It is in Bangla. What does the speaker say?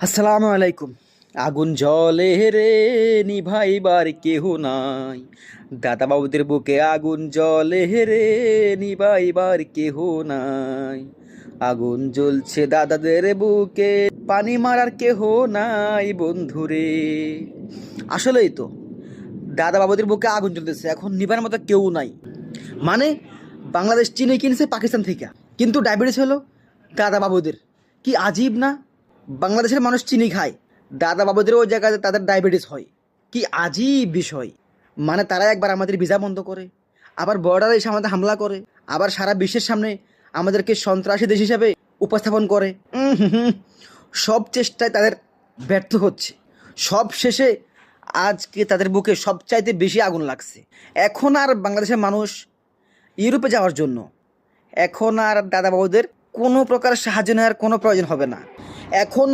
আসসালামু আলাইকুম। আগুন জ্বলে রে, নিভাইবার কেহ নাই। দাদা বাবুদের বুকে আগুন জ্বলে রে, নিভাইবার কেহ নাই। আগুন জ্বলছে দাদাদের বুকে, পানি মারার কেহ নাই বন্ধুরে। আসলেই তো, দাদা বাবুদের বুকে আগুন জ্বলতেছে, এখন নিবার মতো কেউ নাই। মানে বাংলাদেশ চিনি কিনছে পাকিস্তান থেকে, কিন্তু ডায়াবেটিস হলো দাদা বাবুদের। কি আজীব না! বাংলাদেশের মানুষ চিনি খায়, দাদা বাবুদের ওই জায়গায় তাদের ডায়াবেটিস হয়। কি আজীব বিষয়! মানে তারা একবার আমাদের ভিসা বন্ধ করে, আবার বর্ডারে এসে আমাদের হামলা করে, আবার সারা বিশ্বের সামনে আমাদেরকে সন্ত্রাসী দেশ হিসাবে উপস্থাপন করে। সব চেষ্টায় তাদের ব্যর্থ হচ্ছে। সব শেষে আজকে তাদের বুকে সবচাইতে বেশি আগুন লাগছে। এখন আর বাংলাদেশের মানুষ ইউরোপে যাওয়ার জন্য, এখন আর দাদা বাবুদের কোনো প্রকার সাহায্য নেওয়ার কোনো প্রয়োজন হবে না। এখন